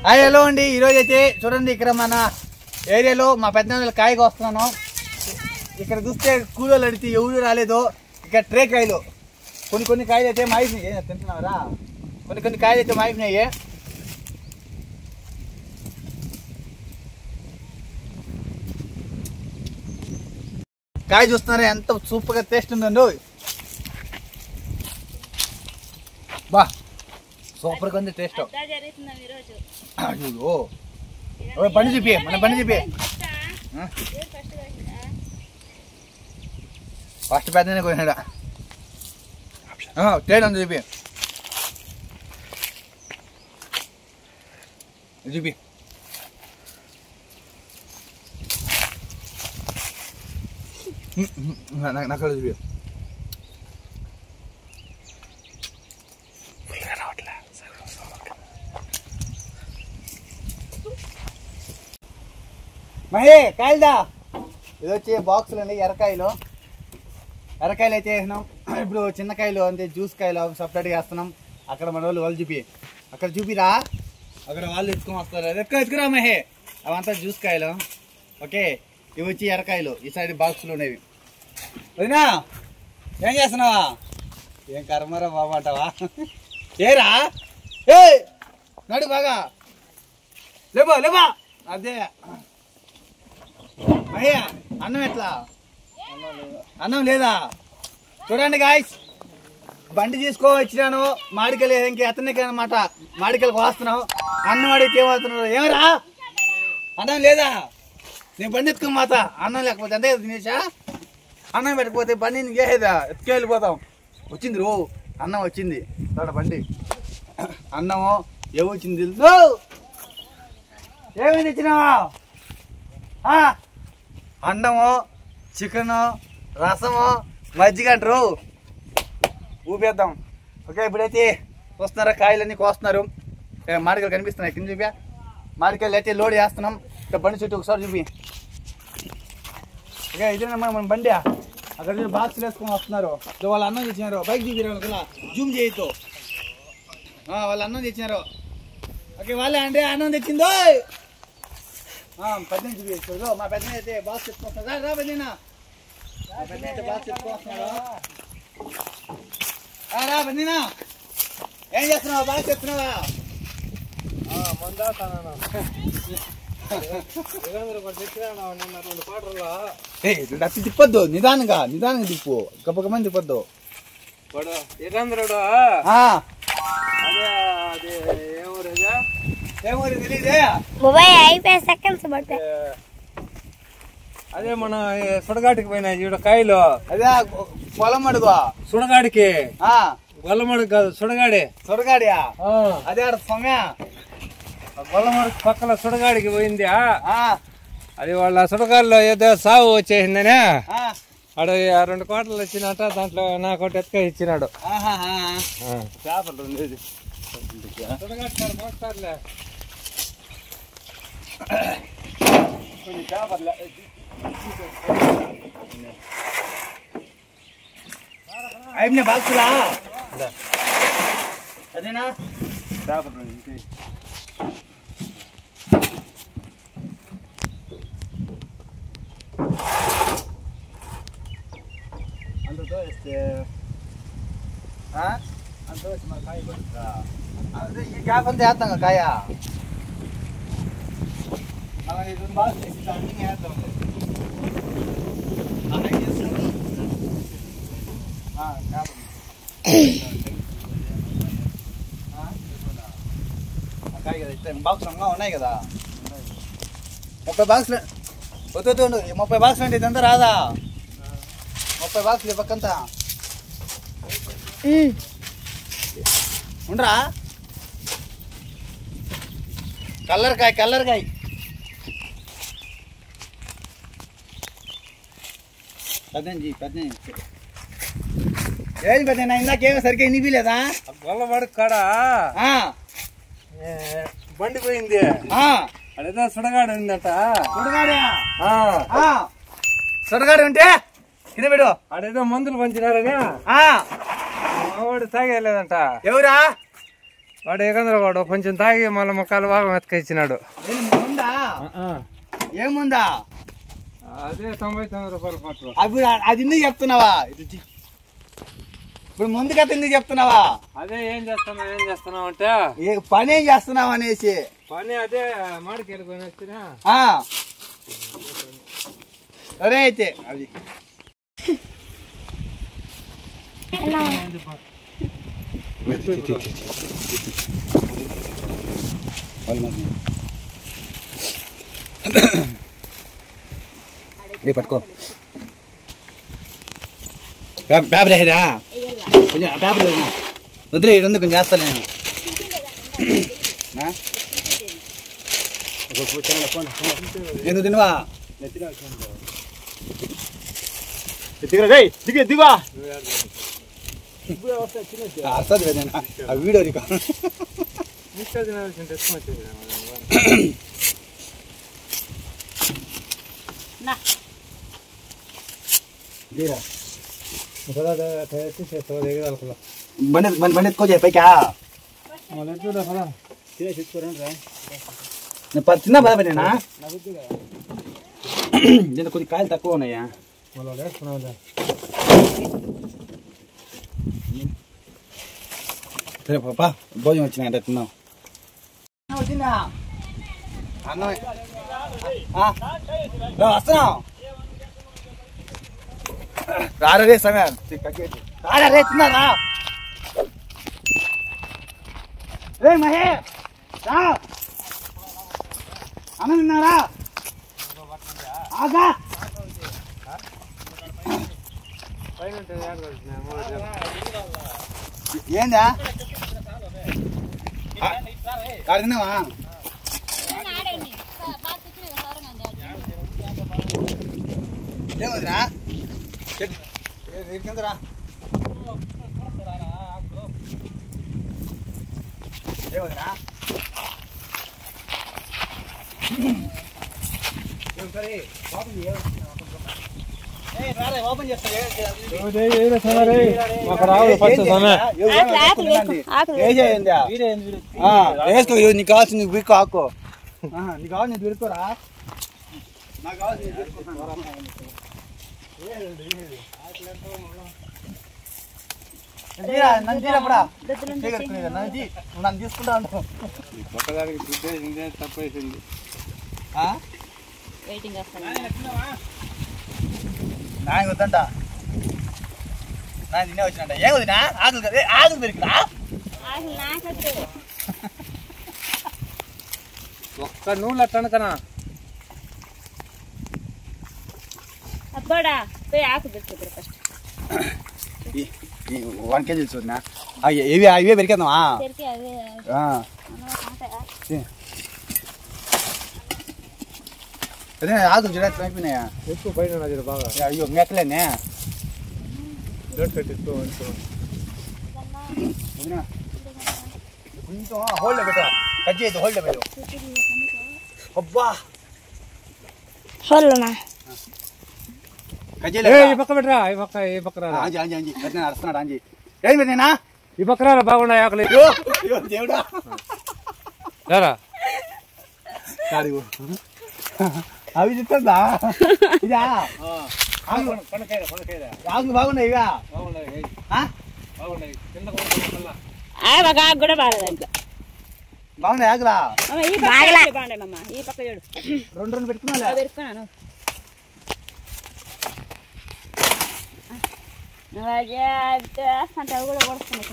Hello అండి, ఈరోజు అయితే చూడండి ఇక్కడ మన ఏరియాలో మా పెద్ద కాయగా వస్తున్నాను. ఇక్కడ చూస్తే కూలీలు అడిగితే ఎవరు రాలేదు. ఇక్కడ ట్రే కాయలు కొన్ని కాయలు అయితే మాయిపోయినాయి. తింటున్నారా? కొన్ని కాయలు అయితే మాయిపోయినాయి. కాయ చూస్తున్నారా ఎంత సూపర్ గా టేస్ట్ ఉందండి. బా సూపర్ గా ఉంది టేస్ట్. అయ్యో బండి చూపి, మన బండి చూపి. ఫస్ట్ పెద్దనే పోయినాడా టేస్ట్ ఉంది చూపి చూపి. నాకు చూపి. మహే కాయలుదా. ఇది వచ్చి బాక్సులు అండి, ఎర్రకాయలు అయితే వేసినాం. ఇప్పుడు చిన్నకాయలు అంటే జ్యూస్ కాయలు సపరేట్గా వేస్తున్నాం. అక్కడ మన వాళ్ళు చూపి, అక్కడ చూపిరా, అక్కడ వాళ్ళు ఎత్తుకొని వస్తారు. ఎత్తుకురా మహే, అవంతా జ్యూస్ కాయలు. ఓకే, ఇవి వచ్చి ఎర్రకాయలు. ఈ సైడ్ బాక్సులు ఉండేవి. వదినా ఏం చేస్తున్నావా? ఏం కర్మరా బాబు అంటావా? ఏరా ఏ నడు బాగా లేబా అదే. అయ్యా అన్నం ఎట్లా? అన్నం లేదా? చూడండి గాయ్స్, బండి తీసుకో వచ్చినాను. మాడికలు ఇంక అతనికి అనమాట. మాడికలకు వస్తున్నావు. అన్నం అడిగితే ఏమవుతున్నాడు? ఏమరా అన్నం లేదా? నేను బండి ఎత్తుకుని మాత. అన్నం లేకపోతే అంతే తినేసా. అన్నం పెట్టకపోతే బండి నీకేదా ఎత్తుకెళ్ళిపోతాం. వచ్చింది రో అన్నం వచ్చింది. చూడ బండి అన్నము ఏమొచ్చింది తెలుసు? ఏమేమి తెచ్చినావా? అన్నము, చికెను, రసము, మజ్జిగ అంటారు. ఊపేద్దాం. ఓకే, ఇప్పుడైతే వస్తున్నారా కాయలన్నీ కోస్తున్నారు. మామిడికాయలు కనిపిస్తున్నాయి కింద చూపా. మామిడికాయలు అయితే లోడ్ చేస్తున్నాం. ఇక్కడ బండి చుట్టూ ఒకసారి చూపి. ఓకే, ఇదేనమ్మా మన బండి. అక్కడ బాక్స్ వేసుకొని వస్తున్నారు. వాళ్ళు అన్నం తెచ్చినారు. బైక్ చూపిరా, జూమ్ చేయొద్దు. వాళ్ళు అన్నం తెచ్చినారు. ఓకే, వాళ్ళే అంటే అన్నం తెచ్చిందో. పెద్ద చూపించారు. మా పెద్ద అయితే బాక్స్ తెచ్చుకొస్తున్నారు. రా పెద్దనా, మా పెద్ద అయితే బాక్స్ తెచ్చుకొస్తున్నారు. రా పెద్దనా, ఏం చేస్తున్నావా? బాక్స్ తెచ్చుకున్నావా? అతి తిప్పొద్దు, నిదానంగా తిప్పు. గొప్పగమని తిప్పొద్దు. ఏమూరు తెలియదే. అదే మన సుడగాడికి పోయినా చూడ కాయలు. అదే పొలం అడుగు సుడగాడికి. గొల్లమడుగు కాదు, సుడగాడియా. అదే ఆడ సొమ్యా గొల్లమడుగు పక్కన సుడగాడికి పోయింది. అది వాళ్ళ సుడగాడిలో ఏదో సాగు వచ్చేసిందనే ఆడ 2 కోటలు వచ్చినట్ట. దాంట్లో నాకు ఒకటి ఎత్తుక ఇచ్చినాడు. చేపలు కొన్ని చేపలు అయినా బాక్సులా. అదేనా చేపలు అందుతో ఇస్తే అంత వచ్చి మన కాయ పడుతుందా? అదే ఈ గ్యాప్ అంతా వేస్తాం కాయ. అలా ఇది బాగా చేసి అన్నీ వేద్దాం. కాయ కదా ఇస్తే బాక్సులు అమ్మా ఉన్నాయి కదా. 30 బాక్సులు వద్దు. 30 బాక్సులు అంటే ఇదంతా రాదా? 30 బాక్సులు ఈ పక్కంతా ఉండరా? కల్లరకాయ పెద్ద ఏది పెద్ద ఇందాకేమో సరిగ్గా ఇనిపిలేదా? గొల్లమడుగు కాడ బండి పోయింది. అదేదో సుడగాడు ఉందట. సుడగాడు ఉంటే కింద పెట్టు. అదేదో మందులు పంచినారని మావాడు తాగలేదంట. ఎవరా? వాడు ఏకంద్ర వాడు కొంచెం తాగి మళ్ళీ ముక్కలు బాగా మెతకిచ్చినాడు. ఏముందా? అదే 99 రూపాయలు పట్టు. అప్పుడు అది ఎందుకు చెప్తున్నావా? ఇప్పుడు ముందుగా ఎందుకు చెప్తున్నావా? అదే ఏం చేస్తున్నావు అంటే పని ఏం చేస్తున్నావు అనేసి. పని అదే మాడికి వెళ్ళిపోయిన వచ్చినా సరే అయితే అది పట్టుకో పేపర్ వేయరా కొంచెం పేపర్ వదిలే ఉంది కొంచెం చేస్తాను నేను. ఎందుకు తినవా? దిగా వస్తుంది ఆ వీడియో బండి ఎత్తుకో పైకా చిన్న పదపడినా నేను కొద్ది కాయలు తక్కువ ఉన్నాయా? సరే పాపా భోజనం వచ్చినాయంటే తిన్నాం. వచ్చిందా అన్నం వస్తున్నాం. రారే సమయం రారే తిన్నారా? రే మహే రా అన్నం తిన్నారా? ఆగా ఏందా తిన్నావా? ఏమదిరా కిందరా ఏమదిరా ఓపెన్ చేస్తా వేసుకో. నీకు కావాల్సింది వీక్ ఆకో. నీకు కావాలి దొరుకోరా? నాకు కావాల్సింది నన్ను తీసుకుంటా ఉంటావు. తప్పేసింది. నాకు వద్దంట నాకు తినే వచ్చినంట. ఏం వదినా ఆకులు కదా ఆకులు దొరికినా ఒక్క నూనె అట్టనకనా అబ్బాడా ఆకు దొరుకుతుంది ఫస్ట్ 1 kg చూసినా ఇవే పెరికేద్దామా? అదే ఆకులు చూడచ్చు అయిపోయినాయా? ఎక్కువ బయట బాగా అయ్యో మెక్కలేనే కొంచెం హోల్డ్ పెట్టా కట్ చేయద్దు హోల్డ్ పెట్టు. అబ్బా హోల్నా కట్ చేయలే ఈ పక్క పెట్టరా ఈ పక్క రా అరుస్తున్నాడు అంజీ. ఏం పెట్టినా ఈ పక్క రా బాగున్నాయి ఆకలి దేవుడా రారా అవి చెప్తుందా ఇదా ఆకులు బాగున్నాయి ఇవా కూడా బాగాలేదు బాగున్నాయి ఆకులా ఈ పక్క చూడు 2 పెట్టుకున్నా పెట్టుకున్నాను. అంటే అవి కూడా పడుతున్నాయి.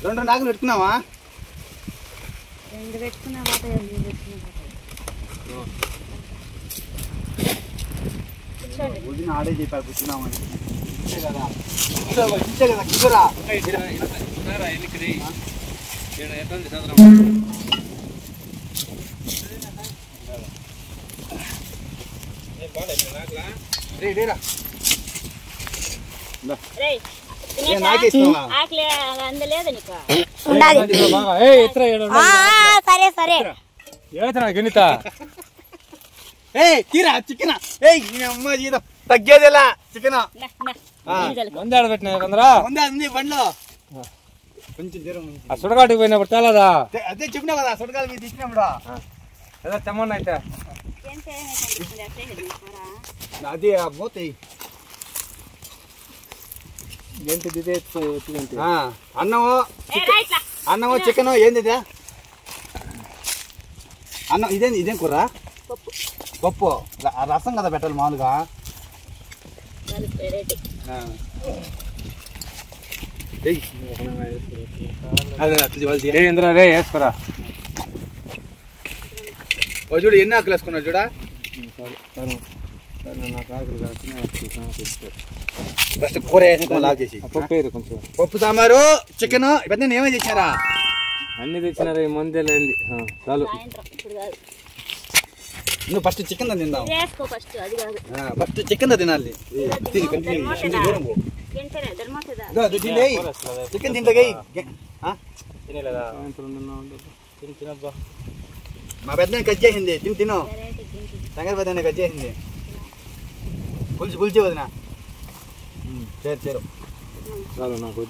2 ఆకులు పెట్టుకున్నావా? 2 పెట్టుకున్నా ఆడే చెప్పారు కూర్చున్నామని కదా కిరా అందలేదా నీకు? సరే సరే తీరా చికెన్ అమ్మ జీతం తగ్గేదిలా చికెన్ ముందే ఆడబెట్టినా కొందరా ఉందా ఉంది బండ్లో కొంచెం దూరం ఉంది. ఆ సుడగాటికి పోయినప్పుడు తెలదా అదే చెప్పినా కదా సుడకాలు మీరు ఇచ్చినప్పుడు ఏదో తెమ్మన్నా అయితే అది మూతి ఏంటి అన్నము చికెన్ ఏంది అన్నం ఇదేం కూర పప్పు రసం కదా పెట్టాలి మామూలుగా రే వేసుకురా చూడు ఎన్ని ఆకులు వేసుకున్నాడు చూడా ఫస్ట్ కూర లాగేసి కొంచెం పప్పు సాంబారు చికెన్ ఇవన్నీ ఏమేమి చేశారా అన్ని తెచ్చినారు మందే లేని చాలు నువ్వు ఫస్ట్ చికెన్ తిందాం ఫస్ట్ చికెన్ తినాలి చికెన్ తింటే మా పెద్ద కట్ చేసింది తిను సంగతి పెద్ద కట్ చేసింది పులిచి వదిన చేరు చాలు నాకు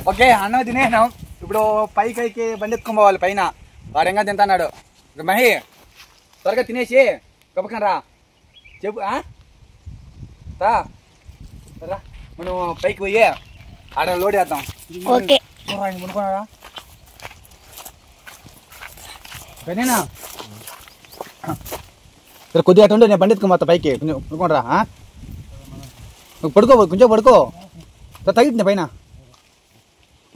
ఓకే అన్నం తినేసాం ఇప్పుడు పైకి బండి ఎత్తుకొని పోవాలి పైన వాడంగా తింటున్నాడు మహి త్వరగా తినేసి గొప్పకం రా చెప్పు రా మనం పైకి పోయి ఆడ లోడ్ వేద్దాం మునుకున్నారా పైన కొద్దిగా అటు ఉండే నేను బండి ఎత్తుకొని పోతా పైకి కొంచెం మునుకోనరా పడుకో కొంచెం పడుకో తగ్గింది పైన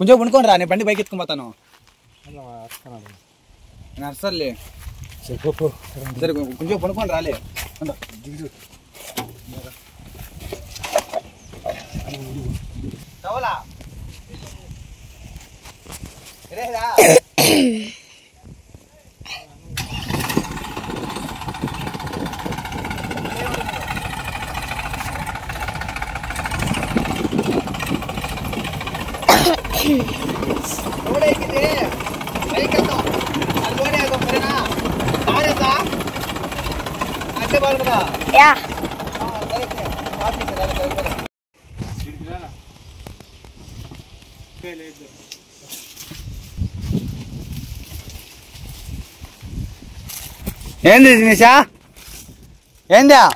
కొంచెం పడుకోని రా నేను బండి పైకి ఎత్తుకుపోతాను అసలే సరే కొంచెం పడుకోని రాలే ఏంది నిషా ఏందా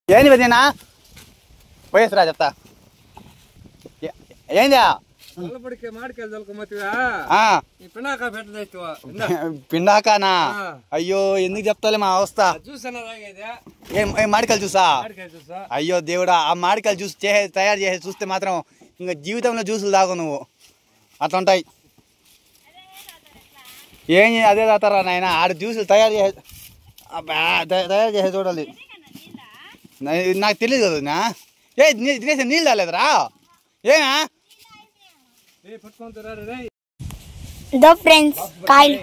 ఏంది వదినా పోయేసిరా చెప్తా ఏందా పిండాకానా అయ్యో ఎందుకు చెప్తాలే మా అవస్థ మాడికాయలు చూసా అయ్యో దేవుడా ఆ మాడికాయలు జ్యూస్ తయారు చేసి చూస్తే మాత్రం ఇంకా జీవితంలో జ్యూసులు తాగు నువ్వు అట్లా ఉంటాయి ఏం అదే తాతారా నాయన ఆడ జ్యూసులు తయారు చేసే చూడాలి నాకు తెలియదు కదా తినేసి నీళ్ళు తాగలేదురా ఏనా దో ఫ్రెండ్స్ కాయలు